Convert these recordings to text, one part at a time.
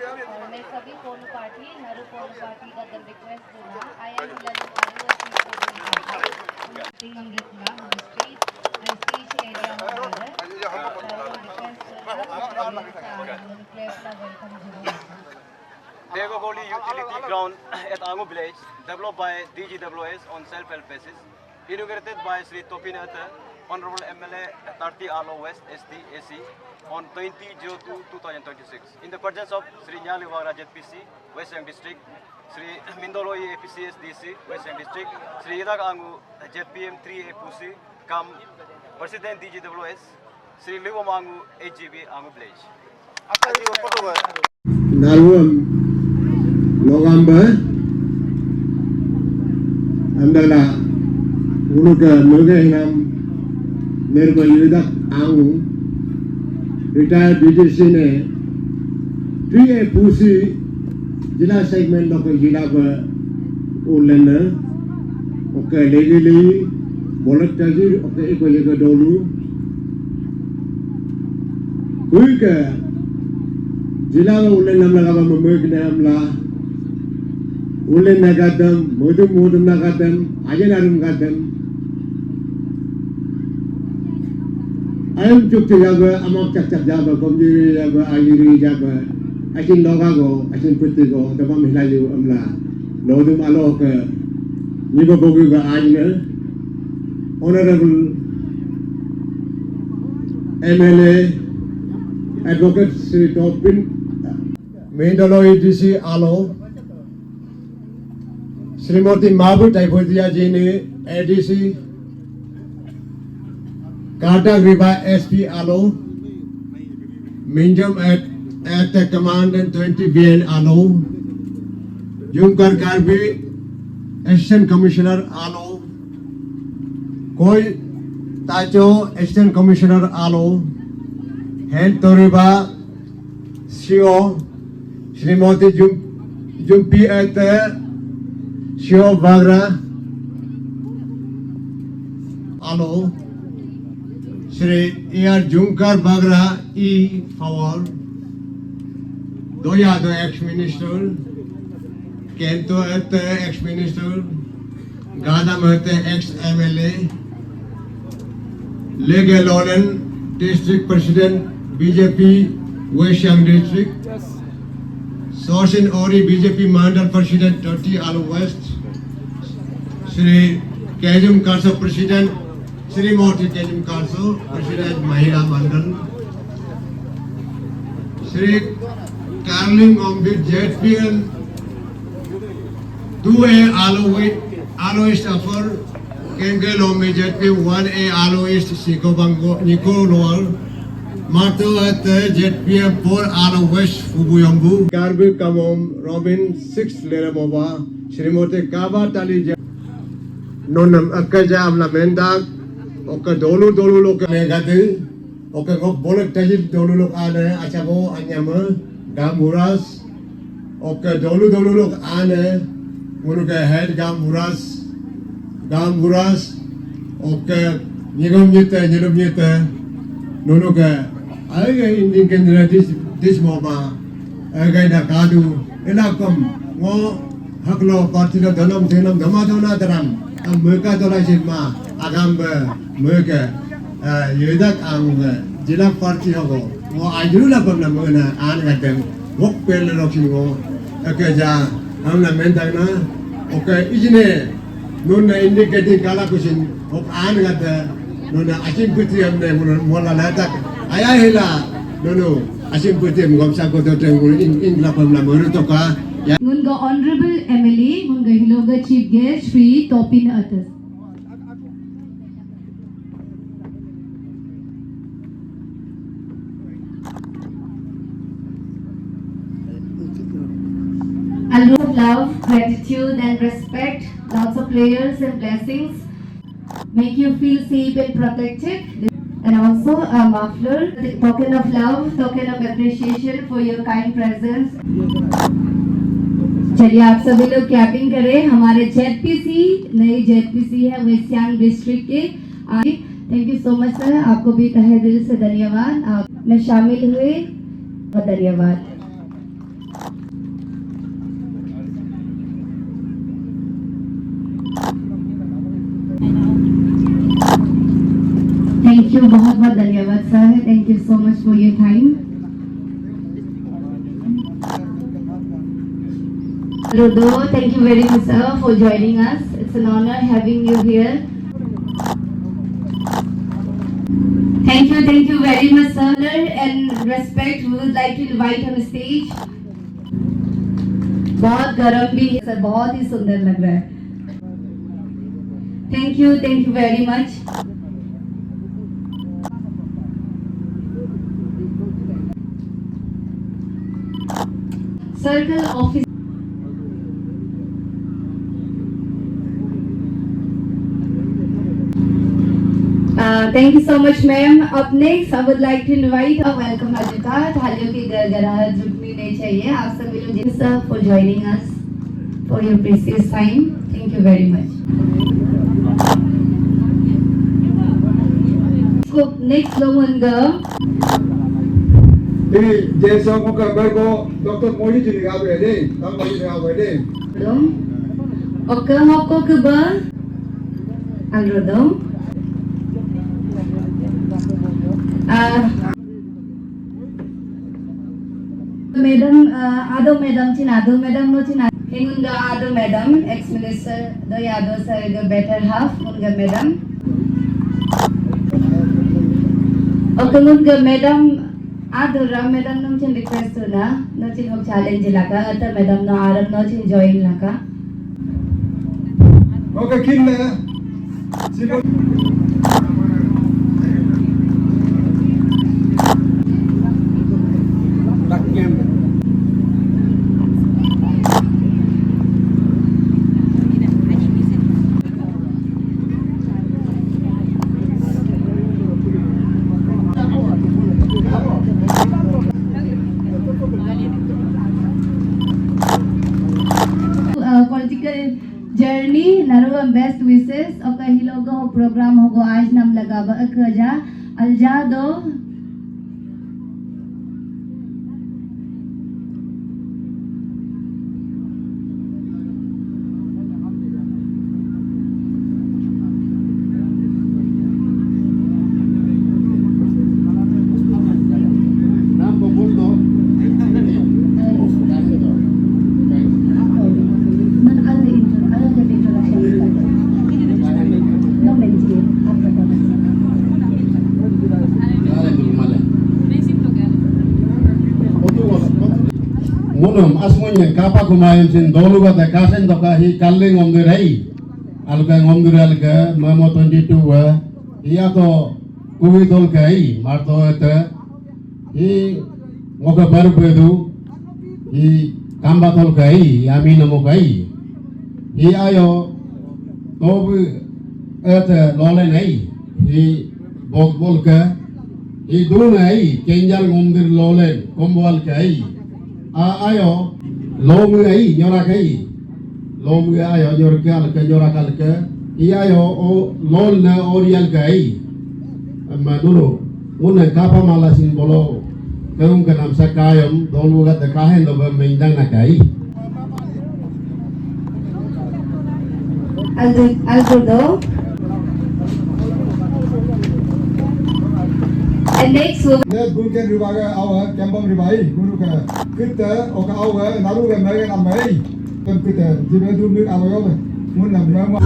और मैं सभी पोलो पार्टी नरू पोलो पार्टी का रिक्वेस्ट दूंगा I am Devagoli Utility Ground at Angu Village, developed by DGWS on self-help basis, inaugurated by Sri Topinata, Honorable MLA Tarti Alo West SD AC on 20/02/2026. In the presence of Sri Nyaliwara ZPC, Western District, Sri Mindoloi APCS DC, Western District, Sri Idag Angu ZPM 3A Pusi, Kam President DGWS, Sri Liwamangu AGB Angu Village. November andala unuka mugainam nirmayudak angu retired BJC ne 3A Pusi jila segment loko jila ba ulena oke legally bolak taji oke iko yega dolu kuika jila ba ulena namla ba mamagna namla ulen nagadam modum nagadam ajenarum gadam ayam cukti jaga amak cak jaga komjiri jaga ayuri jaga asin logago asin putigo tamam hilayu amla lodum alo ke nibo bogu ga ajna honorable MLA advocate Sri Topin Mindoloi DC alo Shrimati Mehboob टाइफोदिया जी ने ADC काटा ग्रीबा SP Aalo मिंजम एट commandant 20 BN Aalo जुमकर कारबी assistant commissioner Aalo कोई ताचो एसिस्टेंट कमिश्नर आलो हेड तोरिबा सीओ श्रीमती जुम्पी एट Shio Bagra Alo Shri E.R. Junkar Bagra E. Fawal Doya the ex-minister Kento at the ex-minister Gadam at the ex-MLA Lege Loren District President BJP West Young District Soshin Ori BJP Mandal President Tarti Alo West Shri Kajum Karso President Shri Moti Kajum Karso President Mahila Mandal Shri Carling Ombit ZPN 2A Alo East Afar Kengel Ombi ZPN 1A Alo East Sikobango Niko Lower Marto at ZPM 4 Alo West Fubuyambu Garbi Kamom Robin 6 Leramova Shrimoti Kaba Tali Nonam Akaja Amla Mendak Oka Dolu Lok Negati Oka Bolak Tajit Dolu Lok Ane Achabo Anyama Gamuras Oka Dolu Lok Ane Munuka Head Gamuras Oka Nigom Nyita Nunuka Aga Indian Kendra this Moba Aga Nakadu Elakom Mo Haklo Partino Donam Tenam Damadona Dram Amurka Dolajima Agamba Murka Yudak Ang Jila Party Hogo Mo Ajula Pamna Muna Anatem Wok Pelokimo Akaja Amla Mentana Okay Ijine Nuna indicating Kalakushin of Anagata Nuna Achim Putri Mola Latak Ayahila, no, asim putim gom sa ko to tengul in la pam la muru to ka ya Ngunga Honorable MLA, ngunga Hiloga Chief Guest, Shri Topin Atas. A lot of love, gratitude and respect, lots of prayers and blessings make you feel safe and protected. And also a muffler, the token of love, token of appreciation for your kind presence. चलिए आप सभी लोग clapping करें हमारे जेडपीसी नई जेडपीसी है waste Siang district के आगे thank you so much sir आपको भी तहे दिल से धन्यवाद आप में शामिल हुए और धन्यवाद थैंक यू बहुत बहुत धन्यवाद sir thank you so much for your time Rudo, thank you very much sir for joining us. It's an honor having you here. Thank you very much sir. And respect, we would like to invite on the stage. बहुत गरम भी है sir बहुत ही सुंदर लग रहा है. Thank you very much. Circle office. Thank you so much ma'am. Up next I would like to invite a welcome Ajita. थालियों की गड़गड़ाहट रुकनी नहीं चाहिए. आप सभी लोग sir for joining us for your precious time. Thank you very much. So next longer. Thì về sau có cần bay cô Dr. Mohi chỉ gặp về đi, tao mới gặp về đi. Dong. Oke hoko ke ba? Alrodong. Madam, Ado Madam no chin Hingunga Ado Madam, ex-minister the Yadav sir the better half, Munga Madam. Okay, Munga Madam, Ado Ram Madam no chin request to na, no chin hok challenge laka, Ata Madam no Aram no chin join laka. Okay, kill na. Sino? Political journey, naruwa best wishes. Okay, hilogo ho program hogo आज नाम लगा बा अकजा अल्जादो Munum asmunya kapa kumayan sin dolu kata kasen toka hi kalling omdirai alga omdirai mamo 22 iya to kuwi tol kai marto eta hi moga baru bedu hi kamba tol kai yami namo kai hi ayo tobu eta lole nai hi bol ka hi dunai kenjal omdir lole kombal kai ayo lomu ai nyora kai lomu ayo nyorakal ke iya ayo o lol na orial kai amma dulu una kapa malasin bolo keung kanam sakayam dolu ga dekahen lo mendang na kai Alfredo. And next will Let guru ke ribaga awa kembang ribai guru ke kita oka awa naru ke mereka namai kan kita jibe dulu awa yo mun nam nama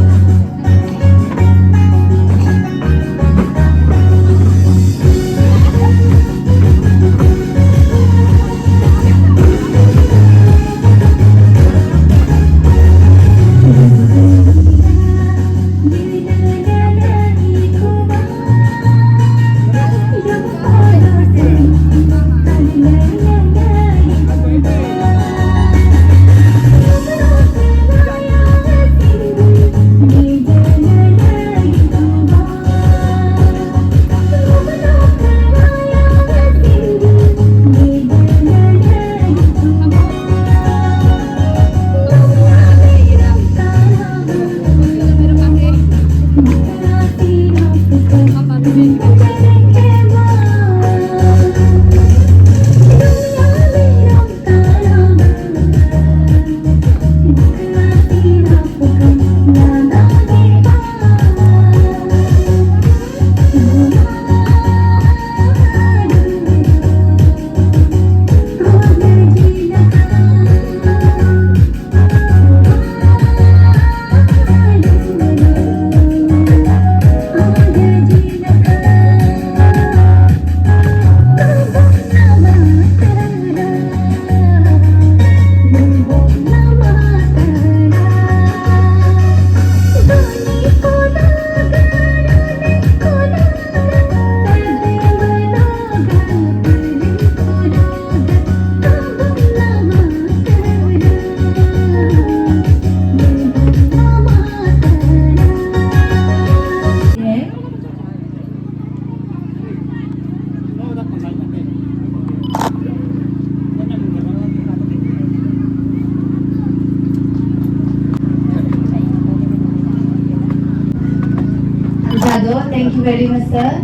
Thank you very much, sir.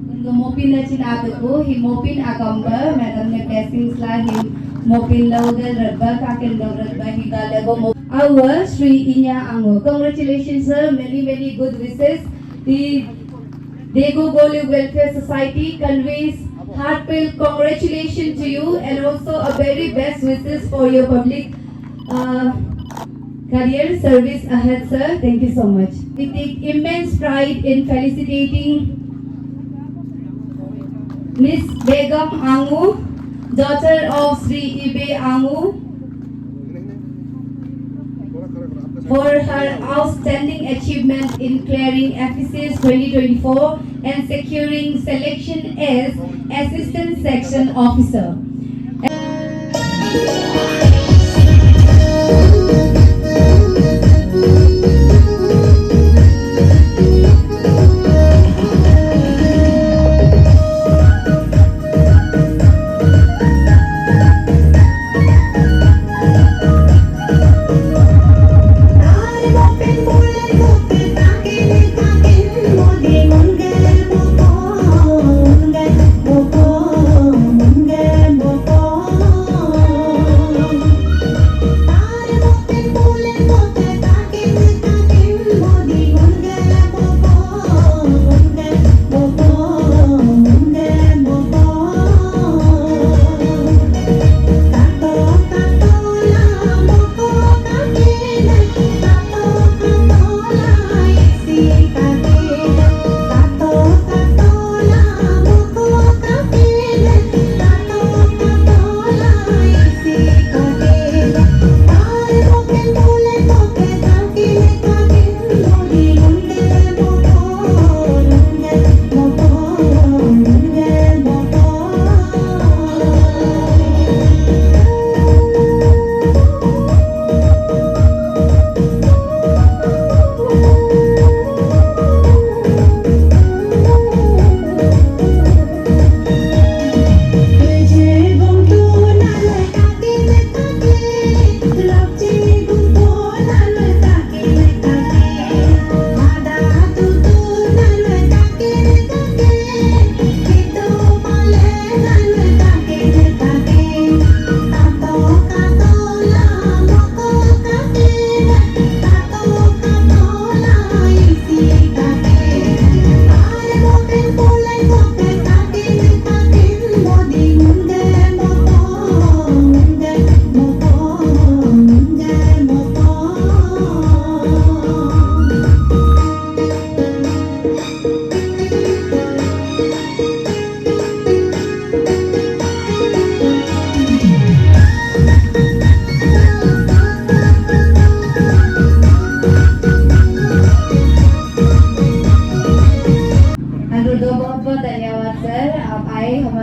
Untuk mopin na chinado ko, himopin agamba, madam ne blessings la him mopin laudel radba kaken daw radba higalago mo. Our Sri Inya Ango. Congratulations, sir. Many good wishes. The Dego Golu Welfare Society conveys heartfelt congratulations to you and also a very best wishes for your public career service ahead, sir. Thank you so much. We take immense pride in felicitating Miss Begum Angu, daughter of Sri Ibe Angu, for her outstanding achievement in clearing FECS 2024 and securing selection as Assistant Section Officer.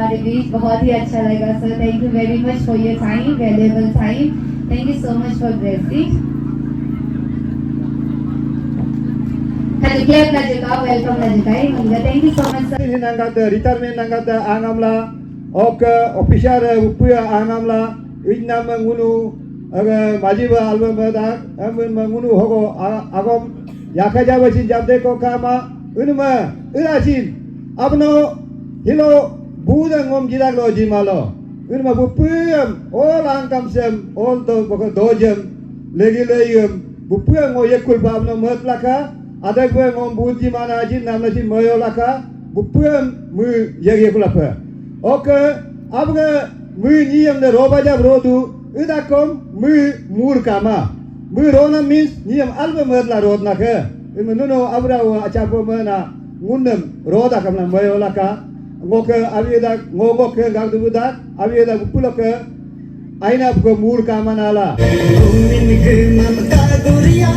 हमारे बीच बहुत ही अच्छा लगा sir thank you very much for your time valuable time thank you so much for blessing clap na juga welcome na juga hingga thank you so much sir nangkat retirement nangkat angamla ok official upuya angamla inna mangunu majiba album da amun mangunu hogo agom yakaja basin jabde ko kama unma irajin abno hilo budang om jidaglo jimalo unma bupuyam all angkamsem all do boko dojem legi leyum bupuyam o yekul babno matlaka ada gue ngom buji mana aja namanya si Mayo laka bupuan mu yagi kulapa oke abga mu niyam de roba jab rodu idakom mu mur kama mu rona means niyam alba merla rod naka imenuno abra wa acapo mana ngundem roda kamna Mayo laka ngoke abieda ngogok ke gagdu budak abieda bupuloke aina buka mur kama nala min ke mamta guriya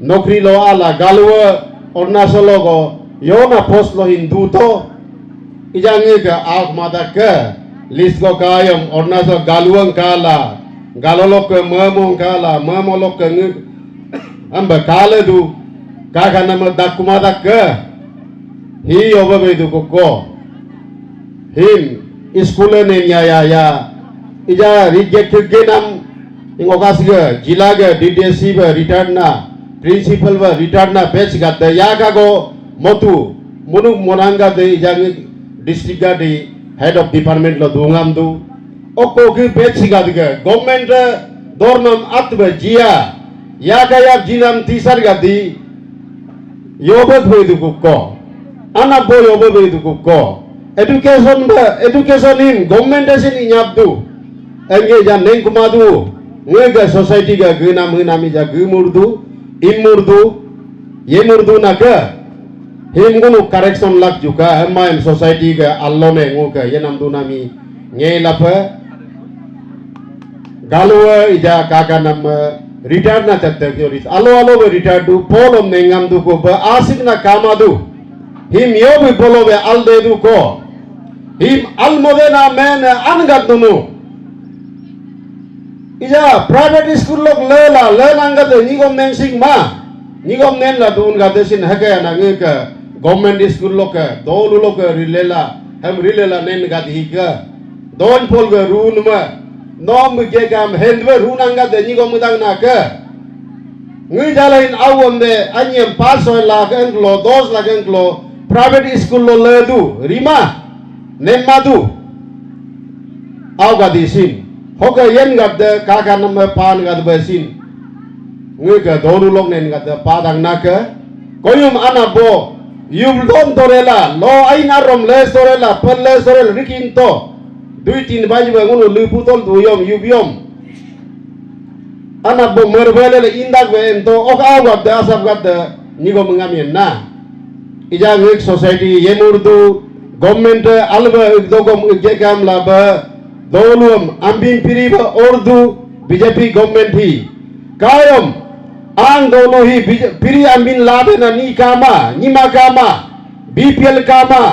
nokri lo ala galwa Arunachal go yona post lo hindu to ijangi ka ak mata ke list go kayam Arunachal galuang kala galolok ke memong kala memolok ke ngi amba kala du kaka nama dakumata ke hi obabe du ko him iskule ne ya ija reject ke nam ingokas ke jila ke DDC ba return na principal ba return na batch ga de ya ka go motu munu monanga de ijang district ga de head of department lo dungam du oko ke batch ga de government dornam atba jia ya ka ya jinam tisar ga di yobat hoy du ko ana bo yobat hoy du ko education in government asin inyap du enge jan neng kumadu ngega society ga gena menami ja gemurdu imurdu yemurdu naka himgunu correction lak juga emaim society ga allone ngoga yenam du nami ngelapa galwa ija kaka nam retired na tateoris alo retired du polom nengam du ko ba asik na kamadu him yobi bolobe alde du ko him almodena men angat dunu ija private school lok lela angkat nigom nen sing ma nigom nen la dun ga desin haka na ngeka government school lok dolu lok rilela ham rilela nen ga hika don pol ga run ma nom ge gam hendwe run angkat nigom dang na ka ngi jalain awon de anyem paso la genglo 2 la genglo private school lo ledu rima nen madu aw ga disin hoga yen gadde kaka nama pan gadde basin ngega doru lok nen gadde padang naka koyum anabo yubdon torela lo aina rom les torela per les torel rikinto 2-3 baju ngunu luputol duyom yubiom anabo merbele indak be ento oka gadde asap gadde nigo mengamin na ija ngik society yemurdu government alba dogom gegam laba dolum ambin piriba ordu BJP government hi kayam ang dolu hi piri ambin labe na ni kama nima kama BPL kama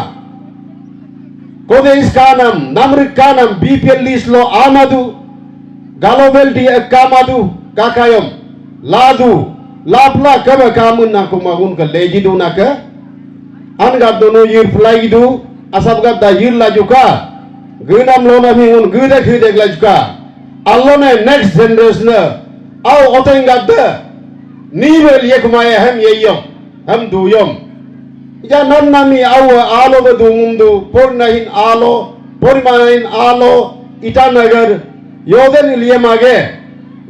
kodeis kanam namrik kanam BPL list lo amadu galobel di kamadu kakayam ladu lapla kaba kamun na kumagun ka lejidu na ka anga dono yir fly du asab gadda yir lajuka genam lona mingun gede lajuka allone next generation au oteng gadda nivel yekmaya hem yeyom hem duyom ija nami au alo bedumumdu pornahin alo pormanahin alo itanagar yoden liyemage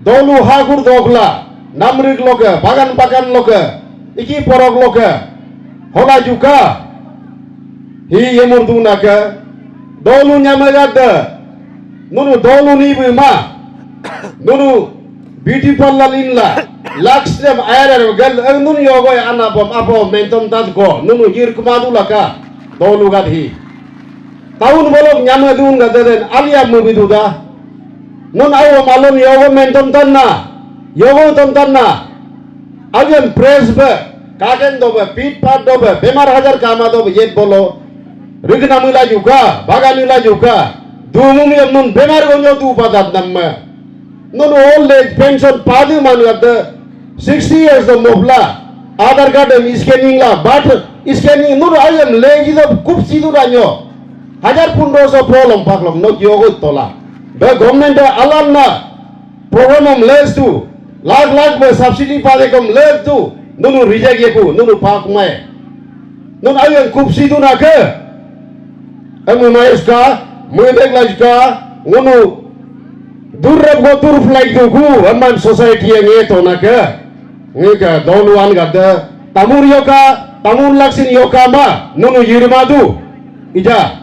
dolu hakur dokla namrik loka bagan loka iki porok loka hola juga hi yemurdu naka dolu nyamagada nunu dolu nibu ma nunu beautiful lalinla laksem ayar gal nunu yogo anapom apo mentom tadko nunu jir kumadu laka dolu gadhi tahun bolok nyamadun gadaden alia mubiduda nun ayo malon yogo mentom tanna agen presbe kagen dobe pit pat dobe bemar hajar kama dobe yet bolo rigna mila juga baganila juga dumum yam nun bemar gonyo du padat namme nun old age pension padi man gadde 60 years the mobla aadhar card em scanning la but scanning nun ayam leji do kup sidu ranyo 1500 problem paklok no yogo tola be government alalna program les tu lag be subsidy pade kom les tu nunu reject yeku nunu pak mai nun ayam kup sidu na ke emu maiska muidek lajka nunu durrab go tur flight duku amman society yang eto na ke ngika doluan gadda tamur laksin yoka ma nunu yirmadu ija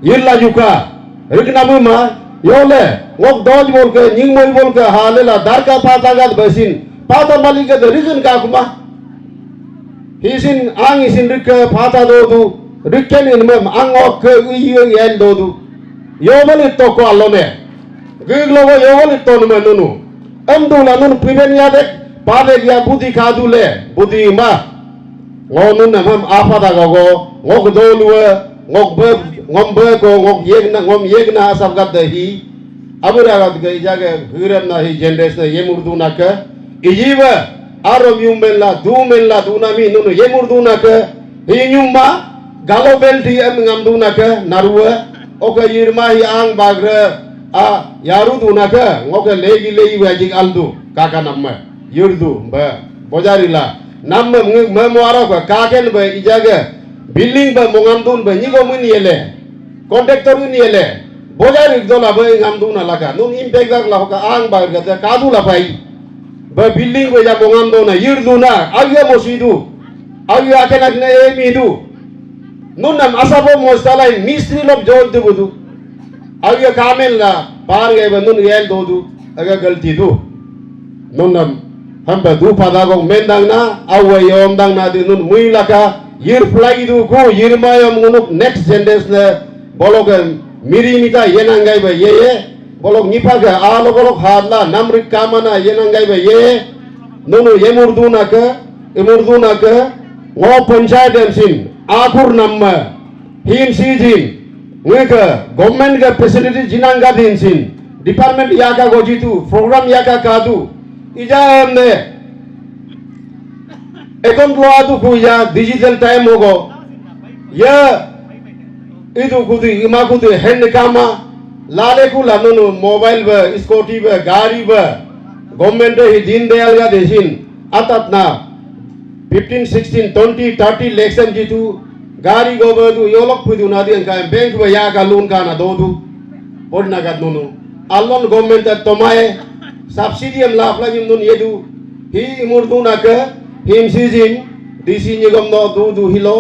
yirla juka rignamu ma yole ngok doj bolke nying moy bolke halela darka pata gad basin pata malika de rizun ka kuma hisin ang isin rikka pata dodu rikken in mem ang ok uyu yel dodu yobal itto ko allone giglo go yobal itto nume nunu amdula nun piben yadek Pada dia budi kadule, budi ma. Ngonun namam apa dah kau? Ngok dolua, ngom ber ko, ngom yegna asap kat dahi. Abu dah kat gay jaga hiram nahi generasi yemurdu nak. Ijiba arom yumbella, dunami nunu yemurdu nak. Hinyumma galo belti em ngamdu nak narua. Oke yirma hi ang bagre yaru du nak. Ngok legi wajik aldu kakak nama yurdu ba bojarila. Nam memuara ko kaken ba ijaga building ba mongamdun ba nigo mun yele contractor mun yele bojar igdola ba ngamdun alaka nun impact la ka ang ba ga kadu la pai ba building ba ja mongamdun na yirduna agya mosidu agya akenak na emidu nun nam asabo mostalai mistri lob jod du budu agya kamel la par ga ba nun yel dodu aga galti du nun nam hamba du pada gong mendang na awa yom dang na di nun mui laka yir flag du ko yir mayom ngunuk next generation na bolok miri mita yenangai ba ye bolok nipaga alo bolok hadla namrik kamana yenangai ba ye nunu yemurdu na ka ngo panchayat sin akur namma hin sijin ngeka government ga facility jinanga din sin department yaka gojitu program yaka kadu ija हमने एकम लोआदु कुया digital time होगो या इदु कुदि इमा कुदि hand कामा लाले कु लानुनु mobile बा scooty बा गाड़ी बा गवर्नमेंट ही दिन दयाल का देशिन आतात ना 15 16 20 30 लेक्सन जितु गाड़ी गोबदु योलक पुदु ना दिन का बैंक बा या का लोन का ना दोदु पड़ना का नुनु अल्लोन government तमाए subsidi am laf lagi nun yedu hi imurdu nak him sizin disi nyigom no du hilo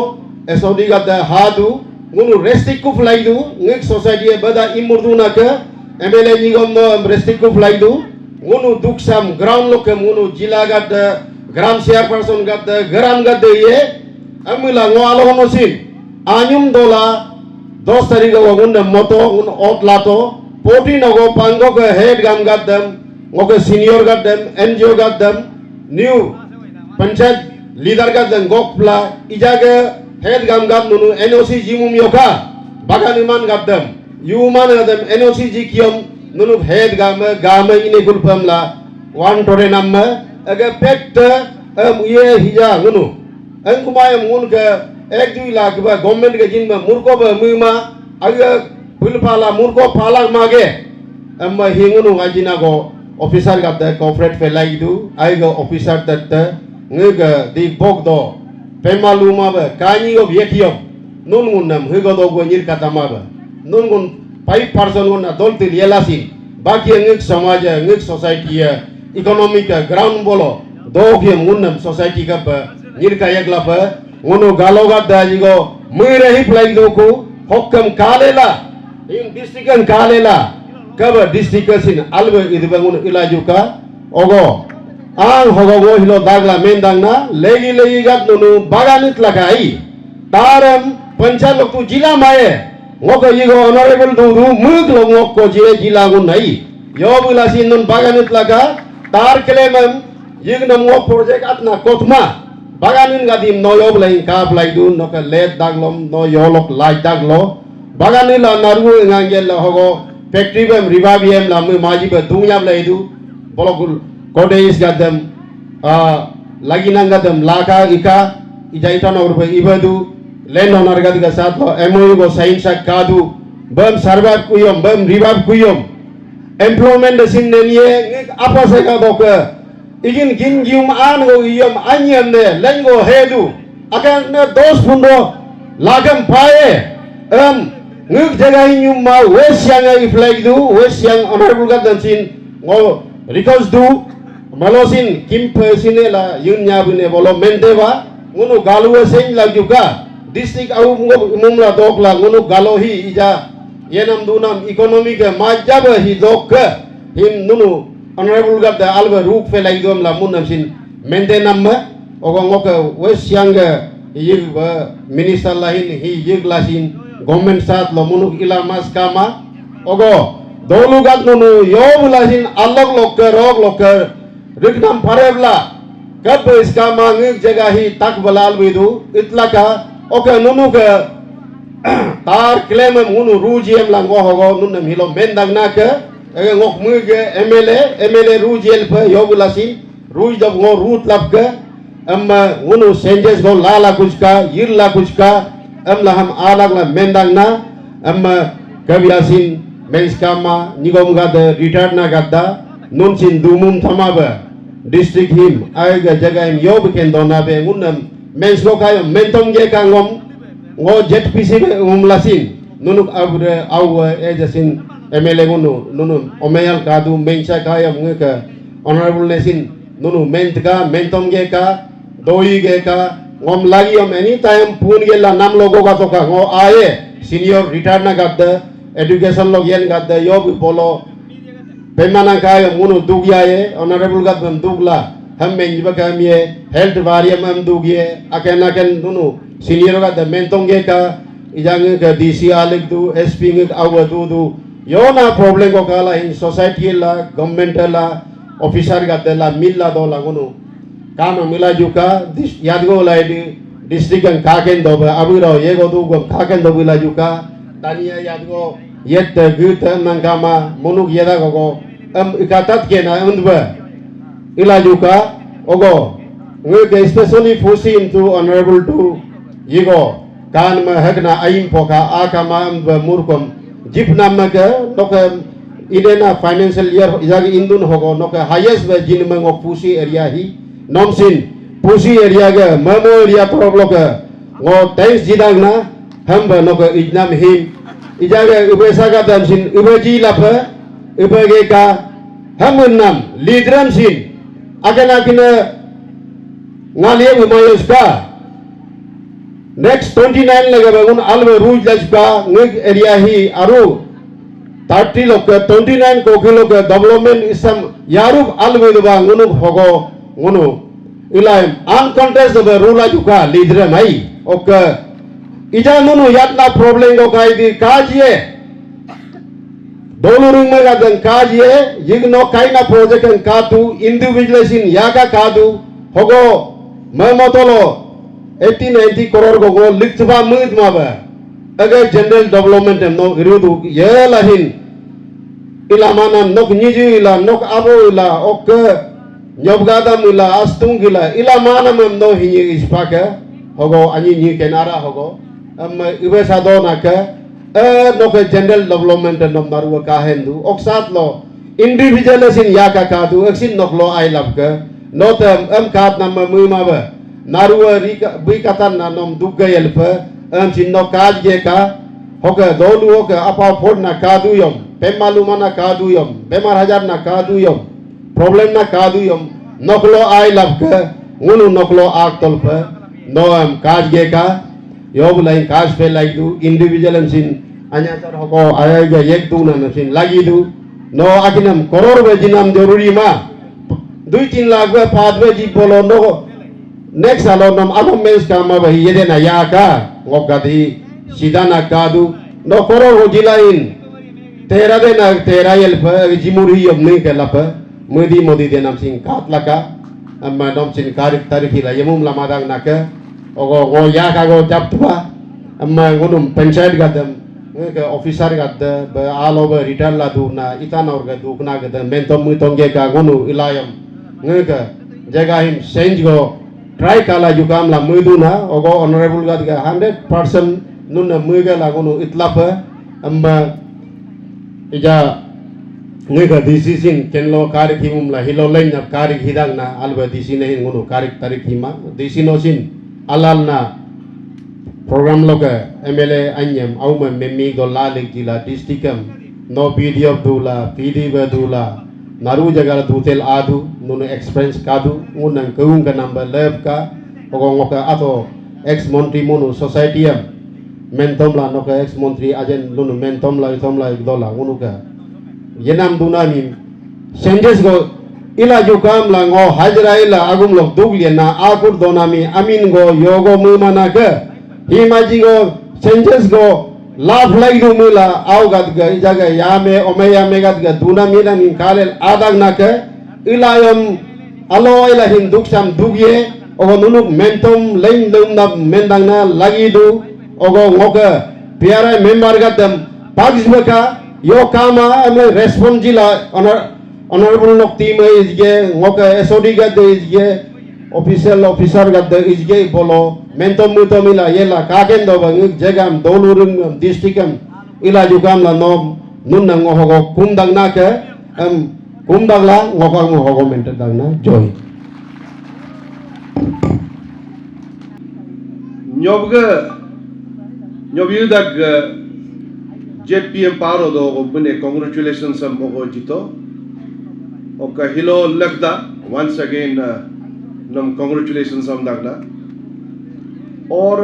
esodi gada hadu ngunu restrict lagi du ngik society bada imurdu nak MLA nyigom no restrict lagi du ngunu duksam ground lok ngunu jila gada gram chairperson gada gram gada ye amila ngalo hono sin anyum dola 10 tarik ngunda moto ngun otlato poti nago pango ke head gam gadam ngoke senior gadam NGO gadam new panchayat leader gadam gokpla ijaga head gam gad nunu NOC jimum yoka bagan iman gadam yuman gadam NOC jikiom nunu head gam ini gulpamla wan tore namma aga pet ye hija nunu angkumayam ngun ke ek dui lakh ba government ke jinma murko ba muma aga pulpala murko palang mage amma hingunu ajina go officer gat corporate felai du ai go officer tat ngega di bogdo pemaluma ba kani go yekiom nun ngunam higo do go nyir katama ba nun gun 5% gun dol til yelasin baki ngik samaj ngik society economic ground bolo do ge ngunam society ka ba nyir ka yagla ba ngono galo gat da jigo murehi plai do ko hokkam kalela in district kalela kaba district sin albe idbangun ilajuka ogo ang hogo hilo dagla mendang na legi gat nunu baganit lakai taram panchalok tu jila mae ngoko yigo honorable du mug lo ngoko jila gun nai yo bulasin nun baganit laga tar klemem yigna ngok project atna kotma baganin gadim no yo blain ka blai du no ka let daglom no yolok lai daglo baganila naru ngangel hogo factory bam ribabiam lamu maji ba dunyam laidu bolokul kodeis gadam lagi nangadam laka ika ijaita nor ba ibadu len honor gad ga sath MOU go sign sak kadu bam sarbat kuyom bam ribab kuyom employment sin nenie apa se ga dok igin gin gium an go yom anyam ne lengo hedu akan ne dos pundo lagam pae nguk jaga inyum ma wes yang flag du wes yang honorable gadam sin ngo records du malosin kim sine la yun nyabune bolo menteba ngunu galu sen la juga district au mumla dokla ngunu galohi ija yenam dunam economic majab hi dok him nunu honorable gadda alba ruk fe la idom la munam sin maintenam ogo ngoka wes yang yig minister lahin hi yig lasin government saat lo munuk ila mas kama ogo dolu gat nunu yo bulasin alok lokker Riknam parebla kab iska mangik jagah hi tak balal bidu itla ka oke nunu ke tar claim munu rujem lang hogo nunam hilo mendang na ke ngok muge MLA rujel pe yobulasin ruj dab ngo rut lap ke amma munu changes go lala kuchka yirla kuchka amla ham alag la mendang na amma kabiasin menskama nigom gada return na gada nun sin dumum thamaba district him aiga jaga him yob ken dona be ngunam mensko kayo mentom ge kangom ngo ZPC umlasin nunuk abre aw ejasin MLA nunu omeyal kadu mensa kaya ngeka honorable nesin nunu mentka mentom ge ka doi ge ka ngom lagi om anytime pun ge la nam logo ka to ka ngo aye senior return na gadda education log yen gadda yob bolo pemana kaya munu dugya ye honorable gad bam dugla ham menjiba kam ye health variam am dugye aken nunu senior gadda mentong ge ka ijang ge DC alik du SP ge awa du yona problem ko kala in society la government la officer gadda la milla do la gunu kama mila juka yadgo la district ang kaken do ba abiro yego du gom kaken do bila juka tania yadgo yet gut mangkama munuk yeda go ikatat kena undba ila juka ogo ngke especially fusi into honorable to yigo kan ma hagna aim poka akama amba murkom jip namaka noka idena financial year ijagi indun hogo noka highest ba jinmang of fusi area hi nomsin pusi area ga mamo area probloka ngo thanks jidagna hamba noka ijnam him ijaga ubesa ga damsin ubeji lapa ubege ka hamunam lidram sin agana kina ngalie umayuska next 29 laga bangun alwe ruj lajka ngig area hi aru 30 lok 29 kokilo ka development isam yarub alwe ba ngunu hogo ngunu ilaim uncontested rula juga lidre mai ok ija ngunu yatna problem go kai di kajie dolurung mega dan kajie yigno kaina project kan katu individualization yaga kadu hogo mamotolo 1890 crore go liktba mud maba aga general development no irudu yelahin ilamana nok nyiju ila nok abo ila ok nyobgadam ila astung ila ilamana no hinyi ispaka hogo anyi ni kenara hogo ibesa do naka nok general development no maru ka hendu oksat lo individualization yaka kadu aksin nok lo I love ka notam kat nam mu maba naruwa rika bikatan na nom dugayel pa sin no kaj ge ka hoga dolu hoga apa phod na kadu yom pemalu mana kadu yom bemar hajar na kadu yom problem na kadu yom noklo I love ka ngunu noklo ak tol pa no am kaj ge ka yob lain kaj fe like du individual am sin anya tar hogo ay ge yek du na sin lagi du no akinam koror be jinam joruri ma 2-3 lakh be paad be ji bolo no next alonam alom mes kama ba yede na yaka ngokati sidana kadu no koror hojilain tera de na tera yel pa jimuri yom ne kelapa modi de nam sing kat laka amma nom sin karik tarikhi la yemum lamadang naka ogo go yaka go taptwa amma ngunum panchayat gadam ke officer gadda ba all over return la duna itan orga dukna gadam mentom mutonge ka ngunu ilayam ngeka jaga him change go try kala jukam la muduna ogo honorable gad ga 100% nunna muga la gunu itlapa amma ija ngega decision kenlo karik himum la hilo lain na karik hidang na alba decision hin gunu karik tarik hima decision sin alal na program loga MLA anyam auma memmi go lalik jila districtam no PDF dula PDF dula naru jaga dutel adu nunu experience kadu unang keung ka number lab ka ogong ka ato ex montri munu society am mentom la no ka ex montri ajen nunu mentom la dola unu ka yenam dunami changes go ila jukam la ngo hajra ila agum lok duglian na akur donami amin go yogo mumana ka himaji go changes go laugh like do mula au gad ga jaga yame omeya megat ga duna mina min kalel adag naka ilayam aloy la hinduk sam dugye ogo nunuk mentom lein lumna mendangna lagi du ogo ngoka piara member gadam pagisbeka yo kama ame responsila honorable nokti me izge ngoka SOD gadde izge officer gadde izge bolo mentom mutomila yela kakendo bang jegam dolurum districtam ila jugam la nom nunna ngoho kumdang na ke kumdang la ngoka ngoho mentang na joy Nyobyudak JPM paro do bune congratulations am ogo jito oka hilo lagda once again nam congratulations am dagda और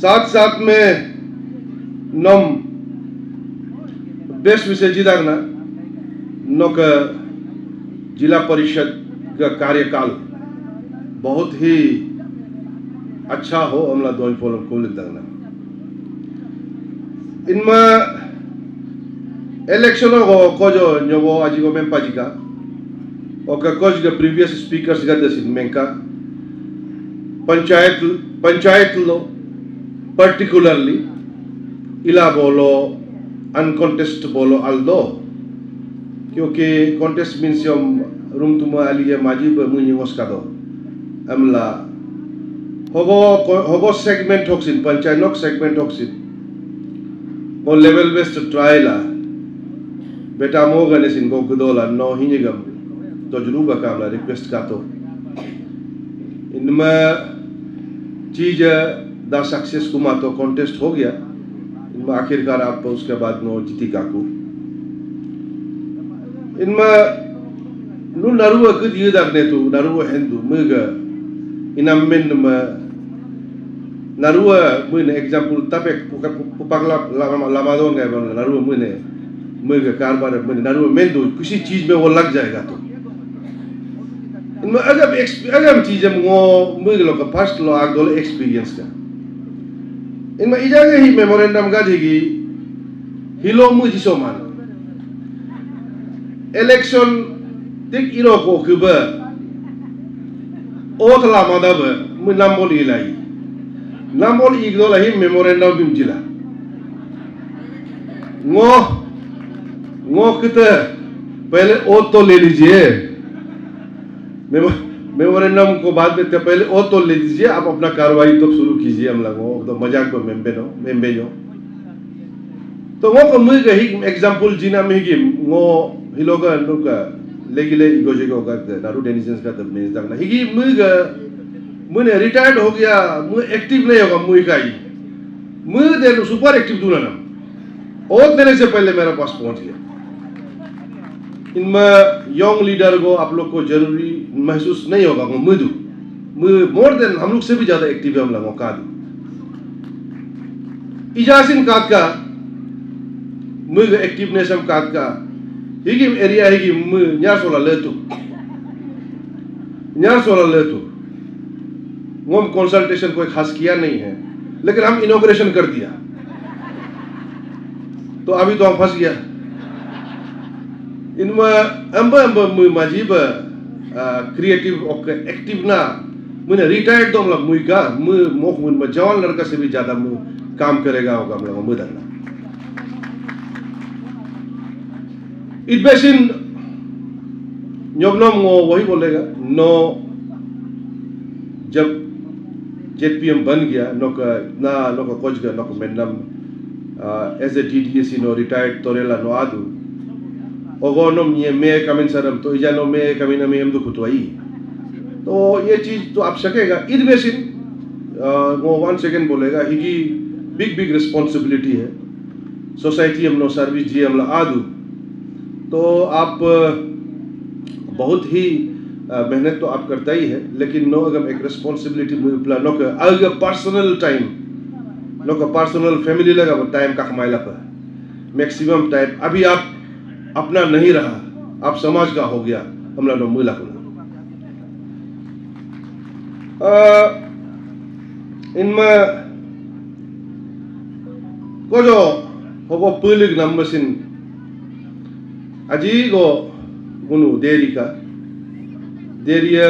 साथ साथ में नम best विषय जिदागना नोक जिला परिषद का कार्यकाल बहुत ही अच्छा हो हमला दोई पोल को लिखना इनमें इलेक्शन को जो न्योबो आजी को में पाजी का और कुछ के प्रीवियस स्पीकर्स का दसिन में का पंचायत लो पर्टिकुलरली इला बोलो अनकॉन्टेस्ट बोलो अल्दो क्योंकि कॉन्टेस्ट मीन्स यम रूम तुम आलिए माजी मुझे उसका दो हमला होगो सेगमेंट होक्सिन पंचायत नोक सेगमेंट होक्सिन वो लेवल बेस्ड ट्रायला बेटा मोगने सिन को गुदोला नो हिनिगम तो जरूर कामला रिक्वेस्ट का तो इनमें चीज दा सक्सेस कुमा तो कॉन्टेस्ट हो गया इनमें आखिरकार आप उसके बाद नो जीती काकू इनमें नु नरुवा कुछ ये दागने तो नरुवा हिंदू मुझे इनामें में नरुवा मुझे एग्जाम्पल तब एक पुपकला लामादों गए बंगला नरुवा मुझे कारबार मुझे नरुवा में दो किसी चीज में वो लग जाएगा तो इनमें अगर चीज़ हम वो मुझे लोग का फर्स्ट लो आग दोले एक्सपीरियंस का इनमें इजाज़त ही मेमोरेंडम का देगी हिलो मुझे सो मान इलेक्शन तक इरो को कुबा ओत लामादा बे मुझे नामोल इलाई नामोल इगदोला ही मेमोरेंडम बिम जिला ngो किते पहले ओत तो ले लीजिए मेमोरेंडम को बाद में पहले ओत तो ले लीजिए आप अपना कार्रवाई तो शुरू कीजिए हम लोगों तो मजाक को मेंबे जो तो वो को मुझे ही एग्जांपल जिना में ही वो हिलोगा नुका लेगिले इगोजे को करते नारू डेनिसेंस का तब नहीं जाना ही मुझे रिटायर्ड हो गया मुझे एक्टिव नहीं होगा मुझे का ही मुझे देर सुपर एक्टिव दूना ना ओत देने से पहले मेरे पास पहुंच गया इनमें यंग लीडर को आप लोग को जरूरी महसूस नहीं होगा मुझे मोर देन हम लोग से भी ज्यादा एक्टिव है हम लोगों का इजाजिन काट का मुझे एक्टिवनेस हम काट का हिगिम एरिया हिगी न्यार सोला लेतु वो हम कंसल्टेशन कोई खास किया नहीं है लेकिन हम इनॉग्रेशन कर दिया तो अभी तो हम फंस गया इनमें अम्ब मजीब क्रिएटिव और एक्टिव ना मुझे रिटायर्ड तो मतलब मुझे का मोख मुझे जवान लड़का से भी ज्यादा काम करेगा होगा मतलब मुझे दंगा इतबेसिन न्योबनम वही बोलेगा नो जब जेपीएम बन गया नो का कोच गया नो का मेडनम एज ए डीडीएसी नो रिटायर्ड तोरेला नो आदू ओगोनम ये मैं कमिन सरम तो इजानो मैं कमिन में हम तो खुतवाई तो ये चीज तो आप सकेगा इतबेसिन वो 1 सेकंड बोलेगा हिगी बिग रिस्पॉन्सिबिलिटी है सोसाइटी हम नो सर्विस जी हम ला आदू तो आप बहुत ही मेहनत तो आप करता ही है लेकिन नो अगर एक रिस्पॉन्सिबिलिटी नो का अगर पर्सनल टाइम नो का पर्सनल फैमिली लगा टाइम का कमाइला पर मैक्सिमम टाइम अभी आप अपना नहीं रहा आप समाज का हो गया हम लोग मिला इनमें को जो हो पुलिक नंबर सिन अजी को गुनु देरी का देरिया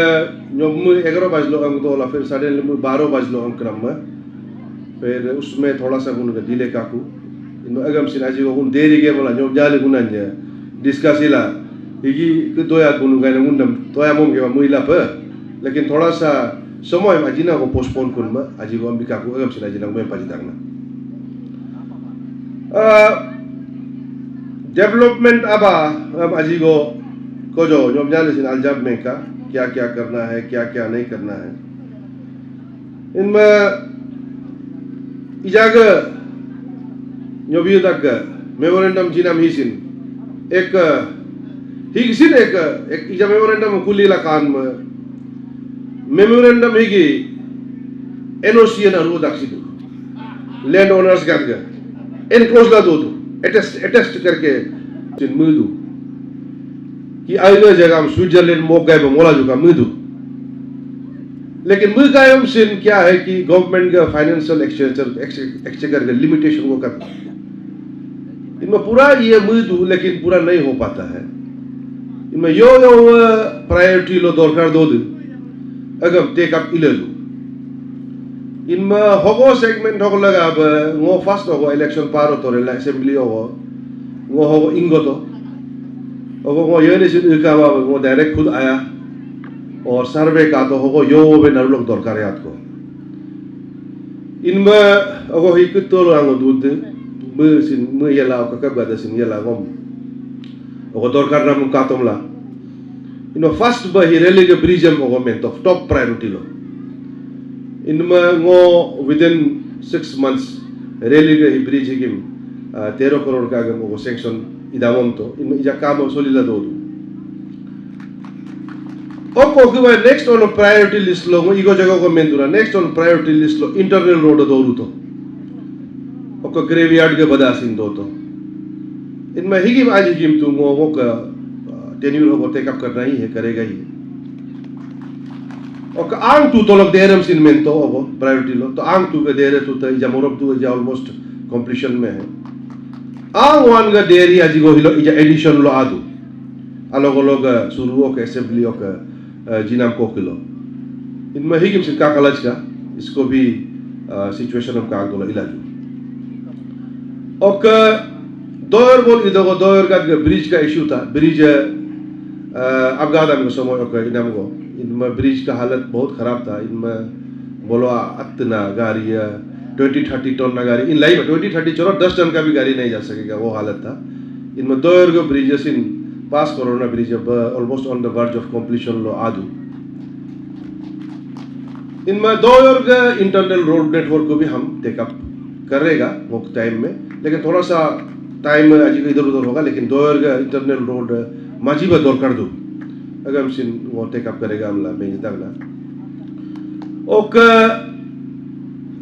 न्योम 11 बज लो अंग तो ला फिर सडनली 12 बज लो अंग क्रम में फिर उसमें थोड़ा सा उनका डिले काकू इन अगम सिनाजी को उन देरी के बोला न्योम जाले गुनन्या डिस्कस इला हिगी के दोया गुनु गाने मुंडम तोया मोम के मुइला पर लेकिन थोड़ा सा समय में अजीना को पोस्टपोन कुन में अजी को अंबिका को अगम सिनाजी नंग में पाजी दागना डेवलपमेंट अब अजी को जो न्योम जाले सिन अलजाब में का क्या क्या करना है क्या क्या नहीं करना है इनमें इजाग न्योबियो तक मेमोरेंडम जिनाम हिसिन एक हिगसिन एक इजा मेमोरेंडम कुलीला कान में मेमोरेंडम हिगी एनओसी ना रू दक्षिण लैंड ओनर्स का एनक्लोज ला दो अटेस्ट करके जिन मुदु कि आइलो जगह हम स्विट्जरलैंड मोक गए मोला जुका मुदु लेकिन मुगायम सिन क्या है कि गवर्नमेंट का फाइनेंशियल एक्सचेंजर का लिमिटेशन को कर इनमें पूरा ये मुदु लेकिन पूरा नहीं हो पाता है इनमें यो प्रायोरिटी लो दरकार दो अगर टेक अप इलेलु इनमें होगो सेगमेंट होगो लगा अब वो फर्स्ट होगो इलेक्शन पार हो तो रेला असेंबली होगो वो होगो इंगो तो वो ये नहीं सिर्फ का वो डायरेक्ट खुद आया और सर्वे का तो होगो यो बे नरुलोक दरकार है आपको इनमें अगो ही कुछ तो लोग दूध mu yela o kakab gada sin yela gom o dorkar na mu katomla ino first ba hi rally ke bridge am government of top priority lo inma ngo within 6 months rally ke hi bridge higim 13 crore ka gam go sanction idamom to inma ija kam solila do oko ke next on priority list lo ngo igo jaga government dura next on priority list lo internal road do ru to ओको graveyard के बदासिन दो तो इनमें हिगिम आज हिगिम तू वो का टेन्यूर हो टेक अप करना ही है करेगा ही और आंग तू तो लोग देरम सिन में तो वो प्रायोरिटी लो तो आंग तू के देरे तू तो इजा मोरब तू इजा ऑलमोस्ट कंप्लीशन में है आंग वन का देरी आज को हिलो इजा एडिशन लो आदू अलग अलग शुरू हो के असेंबली हो के जिनाम को किलो इनमें हिगिम सिन का कलच का इसको भी सिचुएशन हम का आंग इलाज और दोयर बोल इधर को दोयर का ब्रिज का इशू था ब्रिज अफगानिस्तान में समय ओके इनाम को इनमें ब्रिज का हालत बहुत खराब था इनमें बोलो अतना गाड़ी 20-30 टन ना गाड़ी इन लाइव 20-30 चलो 10 टन का भी गाड़ी नहीं जा सकेगा वो हालत था इनमें दोयर को ब्रिजेस इन पास कोरोना ब्रिज अब almost on the verge of completion लो आदू इनमें दोयर का इंटरनल रोड नेटवर्क को भी हम टेकअप करेगा वो टाइम में लेकिन थोड़ा सा टाइम आज इधर उधर होगा लेकिन दोयर का इंटरनल रोड माजी बा दौर कर दो अगर हम सिन वो टेकअप करेगा हमला बेंच तकला ओके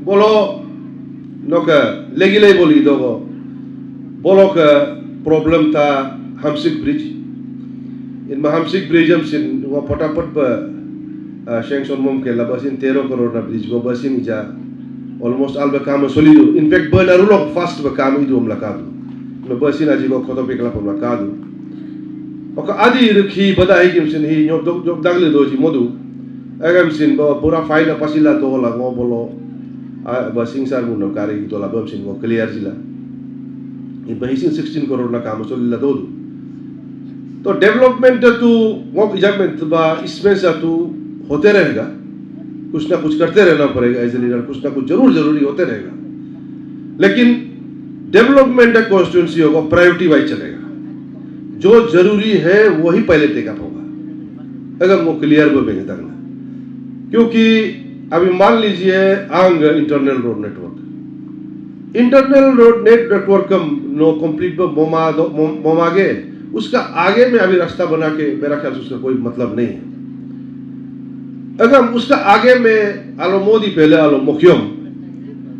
बोलो नोका लेगिले बोली दो बोलो का प्रॉब्लम था हमसिक ब्रिज इनमें हमसिक ब्रिज हम सिन वो फटाफट बा शेंगसन मोम के लबसिन 13 करोड़ ना ब्रिज को बसिन जा almost alba kama solido in fact bana rulo fast ba kama idu mlakadu no basina ji ko khoto pe kala mlakadu oka adi rukhi bada hi kim sin hi nyob job dagle do ji modu agam sin ba pura file pasila to la go bolo ba sing sar mun no kare to la bam sin go clear jila in ba hisin 16 crore na kama solila do तो development तो वो इजाजत बा इसमें से तो होते रहेगा कुछ ना कुछ करते रहना पड़ेगा एज ए लीडर कुछ ना कुछ जरूरी होते रहेगा लेकिन डेवलपमेंट कॉन्स्टिट्यूंसी होगा प्रायोरिटी वाइज चलेगा जो जरूरी है वही पहले टेकअप होगा अगर वो क्लियर वो भेज देना क्योंकि अभी मान लीजिए आंग इंटरनल रोड नेटवर्क का नो कंप्लीट मोमागे उसका आगे में अभी रास्ता बना के मेरा ख्याल से उसका कोई मतलब नहीं है अगर उसका आगे में आलो मोदी पहले आलो मुख्यम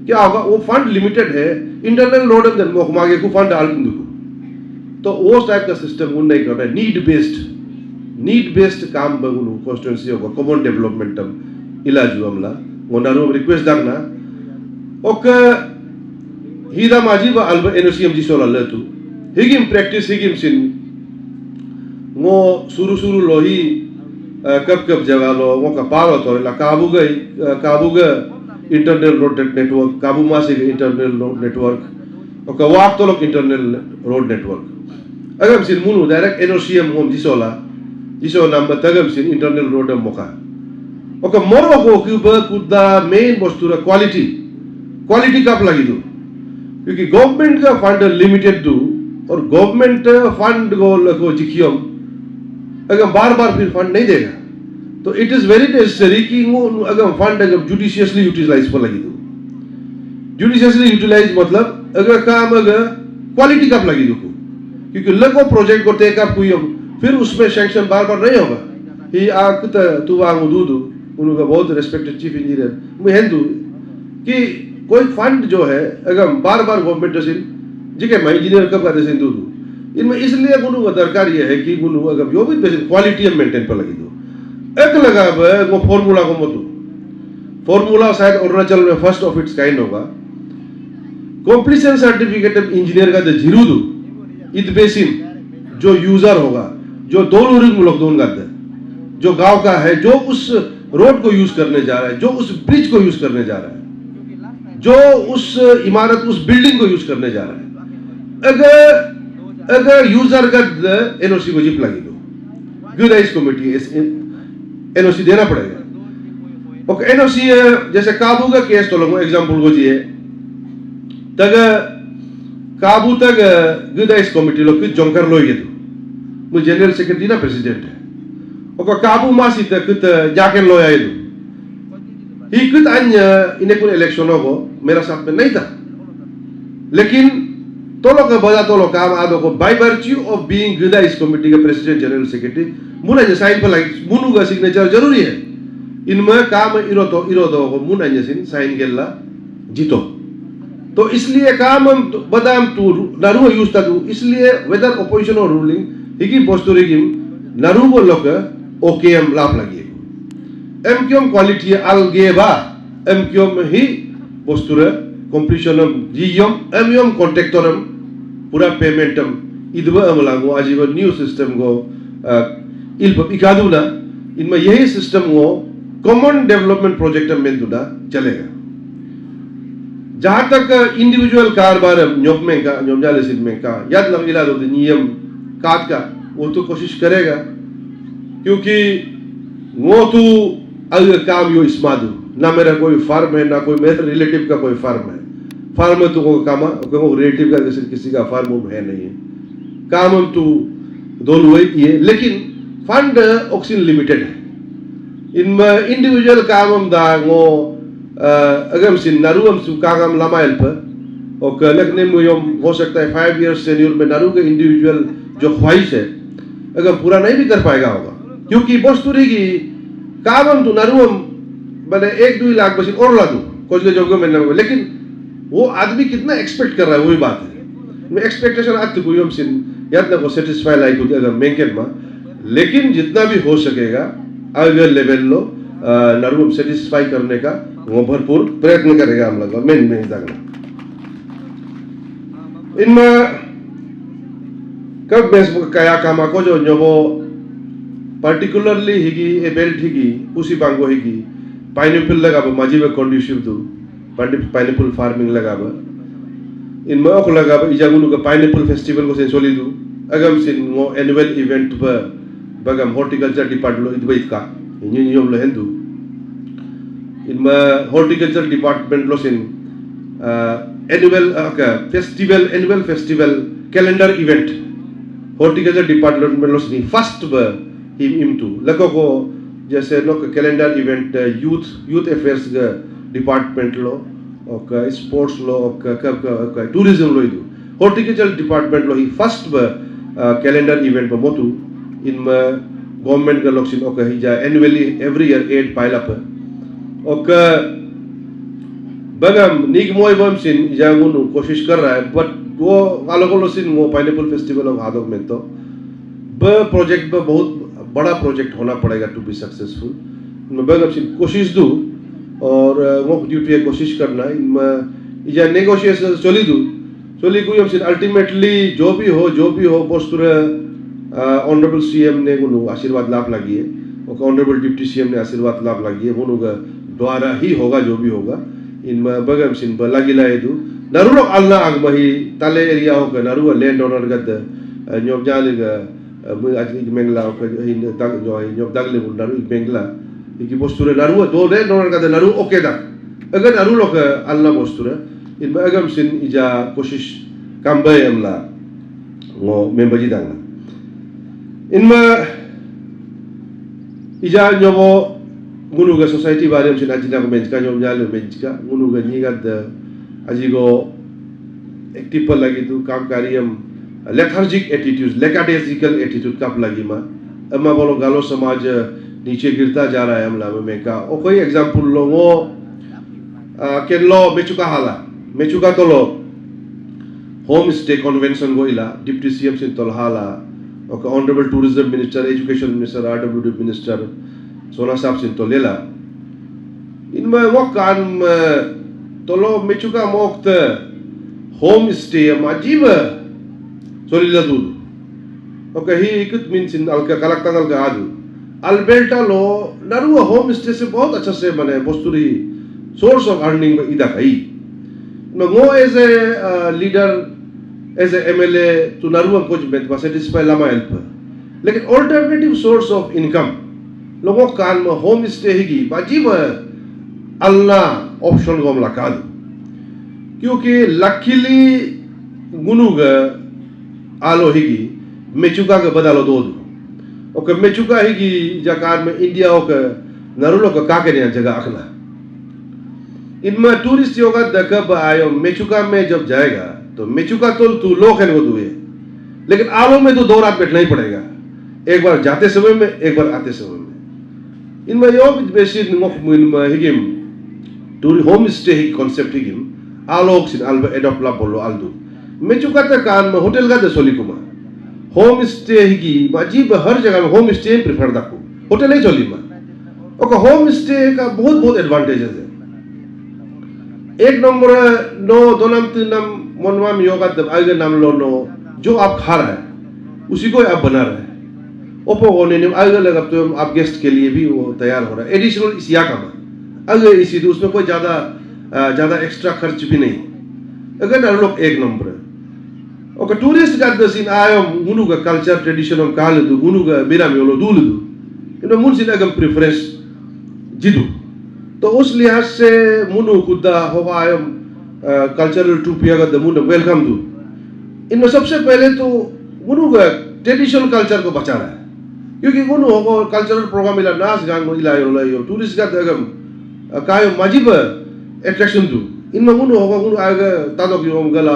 क्या होगा वो फंड लिमिटेड है इंटरनल रोड अंदर मोखमागे को फंड डाल दूँ तो वो टाइप का सिस्टम उन नहीं करना नीड बेस्ड काम बगुलू कॉन्स्टिट्यूंसी होगा कॉमन डेवलपमेंट इलाजू हमला वो नारो रिक्वेस्ट दागना ओके हीरा माजी बा अल्बा एनओसीएम जी सोला लेतु हिगिम प्रैक्टिस हिगिम सिन वो शुरू लोही kap jagah lo ngo ka paro to la kabuga internal road network kabu masi internal road network oka wak to internal road network agam sin munu direct NOCM hom jiso number tagam sin internal road moka oka moro ko kuba kuda main bostura quality kap lagi do क्योंकि government का fund limited दो और government fund को जिकियम अगर बार फिर fund नहीं देगा तो इट इज वेरी नेसेसरी कि अगर फंड अगर जुडिशियसली यूटिलाइज पर लगी दो जुडिशियसली यूटिलाइज मतलब अगर काम अगर क्वालिटी कप लगी दो क्योंकि लगो प्रोजेक्ट को टेक अप हुई फिर उसमें सैंक्शन बार नहीं होगा ही आग तू वांग दूदू उनका बहुत रेस्पेक्टेड चीफ इंजीनियर मैं हिंदू कि कोई फंड जो है अगर बार गवर्नमेंट जैसे जिके मैं इंजीनियर कब करते हैं दूदू इनमें इसलिए गुनु का दरकार ये है कि गुनु अगर जो भी बेसिक क्वालिटी मेंटेन पर लगी दो एक लगा वो फॉर्मूला को मत फॉर्मूला शायद अरुणाचल में फर्स्ट ऑफ इट्स काइंड होगा कंप्लीशन सर्टिफिकेट इंजीनियर का जीरो दो इत बेसिन जो यूजर होगा जो दोन करते जो गांव का है जो उस रोड को यूज करने जा रहा है जो उस ब्रिज को यूज करने जा रहा है जो उस इमारत उस बिल्डिंग को यूज करने जा रहा है अगर यूजर का एनओसी को जिप लगी दो गुडाइज कमेटी एनओसी देना पड़ेगा ओके एनओसी जैसे काबू का केस तो लोगों एग्जांपल को दिए तक काबू तक गुडाइज कमेटी लोग कुछ जंकर लोगे तो मुझे जनरल सेक्रेटरी ना प्रेसिडेंट है ओके काबू मासी तक कुछ जाके लोया ये ही कुछ अन्य इन्हें कोई इलेक्शन हो मेरा साथ में नहीं था लेकिन तोलो का बजा तोलो काम आदो को बाय वर्च्यू ऑफ बीइंग गुडाइज कमेटी के प्रेसिडेंट जनरल सेक्रेटरी मुना जे साइन पर लगी मुनु का सिग्नेचर जरूरी है इनमें काम इरो को मुना जे साइन गेला जीतो तो इसलिए काम हम बदाम टू नारू यूज था इसलिए वेदर ऑपोजिशन और रूलिंग हिगी पोस्टोरी नारू को लोग ओकेएम लाभ लगी एमक्यूएम क्वालिटी अलगेबा एमक्यूएम ही बस्तुरे कंप्लीशनम जियम एमक्यूएम कॉन्ट्रैक्टरम पूरा पेमेंटम इधर अमलांगो आजीवन न्यू सिस्टम को इल्प इकादुना इनमें यही सिस्टम को कॉमन डेवलपमेंट प्रोजेक्ट में दुना चलेगा जहां तक इंडिविजुअल कारबार न्योमजाले सिद्ध का याद लगिला दो नियम काट का वो तो कोशिश करेगा क्योंकि वो तो अगर काम यो इसमादू ना मेरा कोई फार्म है ना कोई मेरे रिलेटिव का कोई फार्म है फार्म में तो काम रिलेटिव का जैसे किसी का फार्म है नहीं है काम हम तो दोनों ही है लेकिन फंड ऑक्सीजन लिमिटेड है इनमें इंडिविजुअल काम हम दांगो अगर हम सिन नारू हम सुकागम लामाइल पर और लगने में हो सकता है 5 years सेन्यूर में नारू के इंडिविजुअल जो ख्वाहिश है अगर पूरा नहीं भी कर पाएगा होगा क्योंकि बस्तुरी की काम हम तो नारू हम मैंने 1-2 लाख बस और ला दूं कुछ के जगह में लेकिन वो आदमी कितना एक्सपेक्ट कर रहा है वही बात है मैं एक्सपेक्टेशन आज तक हम सिन याद ना को सेटिस्फाई लाइक होती अगर मेंकेन में लेकिन जितना भी हो सकेगा अगर लेवल लो नारू हम सेटिस्फाई करने का वो भरपूर प्रयत्न करेगा हम लोग मेन में जागना इनमें कब बेस कया कामा को जो वो particularly higi a belt higi usi bango higi pineapple lagaba majiba conducive to pineapple farming lagaba in ma ok lagaba ijagunu ka pineapple festival ko sen solidu agam sin ngo annual event ba bagam horticulture department idba itka nyom lo hendu in ma horticulture department lo sin annual festival calendar event horticulture department lo sin first ba him too लको को जैसे लोग calendar event youth affairs का department लो और sports लो और tourism लो इधर horticulture department लो ही first calendar event पर मोतु इनमें government का लोग सिन ओके ही जा annually every year 8 pile up और बगम निगमोय बम सिन जागुनु कोशिश कर रहा है बट वो आलोको लो सिन वो पाइनएप्पल फेस्टिवल ऑफ हादोक में तो प्रोजेक्ट पर बहुत बड़ा प्रोजेक्ट होना पड़ेगा टू बी सक्सेसफुल मैं बगम सिन कोशिश दूं और वो ड्यूटी कोशिश करना इनमें या नेगोशिएशन चली कोई हम सिन अल्टीमेटली जो भी हो पोस्टर ऑनरेबल सीएम ने गुनु आशीर्वाद लाभ लगी है और ऑनरेबल डिप्टी सीएम ने आशीर्वाद लाभ लगी है वो द्वारा ही होगा जो भी होगा इनमें बगम सिन लगी लाए दू नरू लोग अल्लाह आग मही ताले एरिया होगा नरू लैंड ओनर गद न्योब जाले ग आज मेंगला इन तक जो है न्योब दगले नरू मेंगला इकी बोस्तुरे नरू दो लैंड ओनर गद नरू ओके दा अगर नरू लोग अल्लाह बोस्तुरे इनमें अगम सिन इजा कोशिश काम बाय अमला वो मेंबजी दांगा इनमें इजा न्योबो गुनुगा सोसाइटी बारे में सिना को मेंचका न्योब जाले मेंचका गुनुगा निगद अजीगो एक्टिव पर लगी तो काम कारियम लेथार्जिक एटीट्यूड लेकाडेजिकल एटीट्यूड कब लगी माँ अम्मा बोलो गालो समाज नीचे गिरता जा रहा है हमला में का और कोई एग्जांपल लो वो केरलो मेचुका तो लो होम स्टे कन्वेंशन को इला डिप्टी सीएम सिन तो हाला और honourable tourism minister education minister RWD minister सोना साहब सिन तो लेला इनमें वो कान तolo mechuka mokta home stay majib solila dul oka hi ikut min sin alka kalaktan alka adu alberta lo naru home stay se bahut acha se bane bosturi source of earning ida kai no go as a leader as a mla to naru ko bet ba satisfy lama help lekin alternative source of income logo kan home stay hi majib Allah option को हमला काद क्योंकि luckily गुनुगा आलो हिगी मेचुका के बदलो दो okay Mechuka हिगी जकार में India okay नरुलो का काके ने जगह अखला इनमें टूरिस्ट योगा दकब आयो मेचुका में जब जाएगा तो मेचुका तो तू लोग है वो दुए लेकिन आलो में तो 2 रात बैठना ही पड़ेगा एक बार जाते समय में एक बार आते समय में इनमें यो बेसिक इनमें हिगिम टूरी होम स्टे ही कॉन्सेप्ट हिगिम आलोक सिन अल्बा एडॉप्ट ला बोलो आलदू मेचुका तक कान में होटल का दसोली कुमा होम स्टे हिगी माजीब हर जगह में होम स्टे प्रेफर दाकू होटल ही चली मा ओके होम स्टे का बहुत एडवांटेजेस है एक नंबर नो दो नाम तीन नाम मनवा में योगा दब आगे नाम लो नो जो आप खा रहा है उसी को आप बना रहे हैं ओपो होने ने आगे लगा तो आप गेस्ट के लिए भी वो तैयार हो रहा है एडिशनल इस या का अगर इसी तो उसमें कोई ज़्यादा एक्स्ट्रा खर्च भी नहीं अगर ना लोग एक नंबर है ओके टूरिस्ट का दसिन आयो गुनु का कल्चर ट्रेडिशन हम काल दु गुनु का मेरा में वो दूल दु इन्हें मुझे अगम प्रेफरेंस जिदु तो उस लिहाज से मुनु खुदा होगा आयो कल्चरल टूपिया का दमुन वेलकम दु इनमें सबसे पहले तो गुनु का ट्रेडिशनल कल्चर को बचा रहा है क्योंकि गुनु होगा कल्चरल प्रोग्राम इला नाच गान को इलायो टूरिस्ट का अगम कायो मजीब एट्रैक्शन दु इनमें गुनु होगा गुनु आएगा तादोक योम गला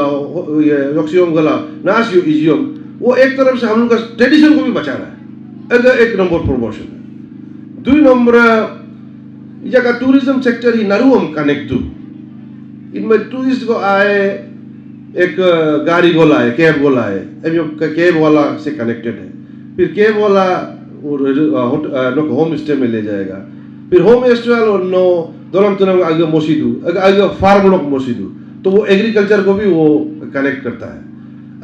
ये योक्सियोम गला नाच यो इजियोम वो एक तरफ से हम लोग का ट्रेडिशन को भी बचा रहा है अगर एक नंबर प्रमोशन 2 नंबर जगह टूरिज्म सेक्टर ही नरू हम कनेक्ट दु इनमें टूरिस्ट को आए एक गाड़ी को लाए कैब को लाए अब कैब वाला से कनेक्टेड है फिर कैब वाला होम स्टे में ले जाएगा फिर होम स्टे वाला नो दोनों तुम आगे मोसीदू आगे फार्म लोग मोसीदू तो वो एग्रीकल्चर को भी वो कनेक्ट करता है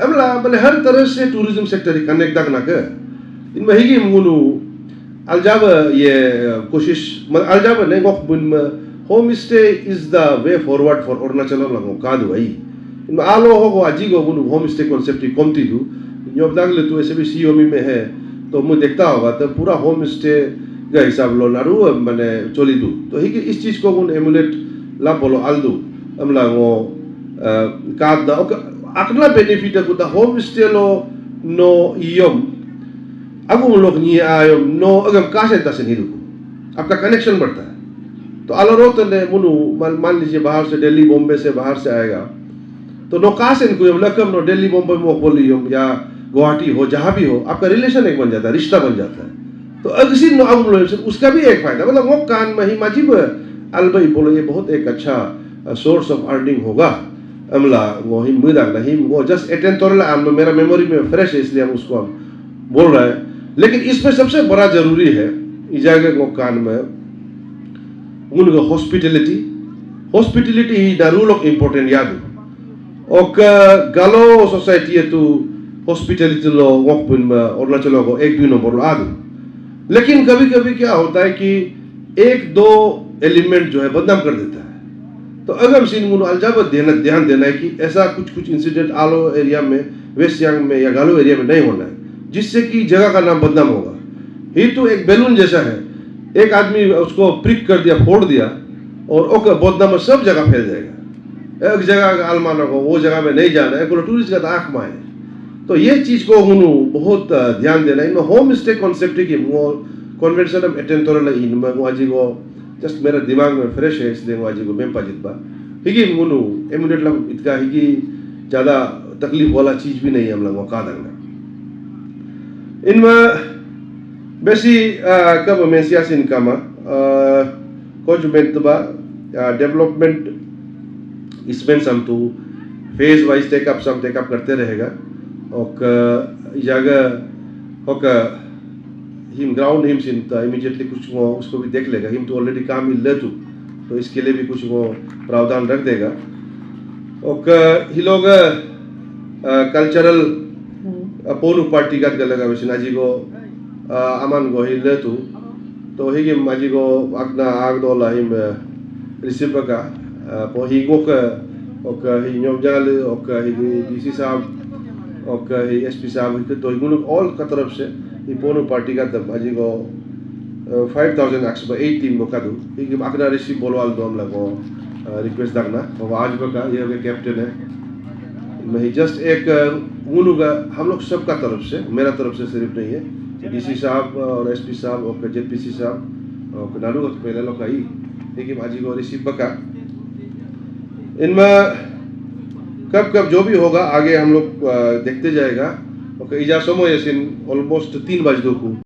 अब मैंने हर तरह से टूरिज्म सेक्टर कनेक्ट तक ना कर इनमें ही मुनु अलजाब ये कोशिश अलजाब नहीं को home stay is the way forward for Arunachal लगो कादू भाई इनमें आलो हो आजी को मुनु होम स्टे कॉन्सेप्ट कमती दू जब तक ले तो ऐसे भी सीओमी में है तो मुझे देखता होगा तो पूरा होम स्टे का हिसाब लो नारू मैंने चली दू तो ही इस चीज को उन एमुलेट ला बोलो आलदू अमला वो काद दा अगला बेनिफिट है कुछ होम स्टे लो नो यम अब उन लोग नहीं आयो नो अगर कासे तसे नहीं रुको आपका कनेक्शन बढ़ता है तो आलो रोत ने मुनु मान लीजिए बाहर से दिल्ली बॉम्बे से बाहर से आएगा तो नो कासे को लकम नो दिल्ली बॉम्बे में बोली या गुवाहाटी हो जहाँ भी हो आपका रिलेशन एक बन जाता है रिश्ता बन जाता है तो अगसी नो अब उसका भी एक फायदा मतलब वो कान में ही माजिब अलबई बोलो ये बहुत एक अच्छा सोर्स ऑफ अर्निंग होगा अमला वो ही मुदा नहीं वो जस्ट अटेंड तोरला मेरा मेमोरी में फ्रेश है इसलिए हम उसको हम बोल रहे हैं लेकिन इसमें सबसे बड़ा जरूरी है इजागे को कान में उनका हॉस्पिटलिटी ही दारू लोग इम्पोर्टेंट याद और गालो सोसाइटी है तो हॉस्पिटलिटी लो वॉक पुन में अरुणाचल को 1-2 नंबर आदू लेकिन कभी कभी क्या होता है कि एक दो एलिमेंट जो है बदनाम कर देता है। तो अगम सिंह मुनु अलजाबत ध्यान देना है कि ऐसा कुछ इंसिडेंट आलो एरिया में, वेस्ट सियांग में या गालो एरिया में नहीं होना है, जिससे कि जगह का नाम बदनाम होगा। ही तो एक बैलून जैसा है, एक आदमी उसको प्रिक कर दिया, फोड़ दिया, और ओके बदनाम सब जगह फैल जाएगा। एक जगह का आलमाना को वो जगह में नहीं जाना है, टूरिस्ट का आंख में है। तो ये चीज को हुनु बहुत ध्यान देना है। होम स्टे कॉन्सेप्ट की कन्वेंशन में अटेंड तो इन आज को जस्ट मेरा दिमाग में फ्रेश है, इसलिए आज को मेम पाजित बा हिगी मुनु इमीडिएट लग इतना हिगी ज्यादा तकलीफ वाला चीज भी नहीं है हम लोग का दंगा इनमें बेसी कब में सियासी इनकम कुछ बेंतबा डेवलपमेंट इसमें सम तो फेज वाइज टेकअप करते रहेगा। और जगह होकर हिम ग्राउंड हिम सिन इमीडिएटली कुछ वो उसको भी देख लेगा। हिम तो ऑलरेडी काम ही ले तो इसके लिए भी कुछ वो प्रावधान रख देगा। और ही लोग कल्चरल पोनु पार्टी का गलगा वैसे नाजी को अमान को ही ले तो ही कि माजी को अपना आग दोला हिम रिसीव का पो ही को और ही न्योजाल और ही डीसी साहब और ही एसपी साहब तो ही ऑल का तरफ से ही पोनु पार्टी का तब माजी को 5,000 एक्स पर 8 टीम को का दो ही कि अपना रिसीव बोलवाल दो हम लोगों रिक्वेस्ट रखना। और आज का ये के कैप्टन है मैं जस्ट एक उनु का हम लोग सबका तरफ से, मेरा तरफ से सिर्फ नहीं है, डीसी साहब और एसपी साहब और जेपीसी साहब और नालू का पहले लोग आई लेकिन आज को रिसीव बका। इनमें कब जो भी होगा आगे हम लोग देखते जाएगा। और इजा समय ऑलमोस्ट 3 बजे को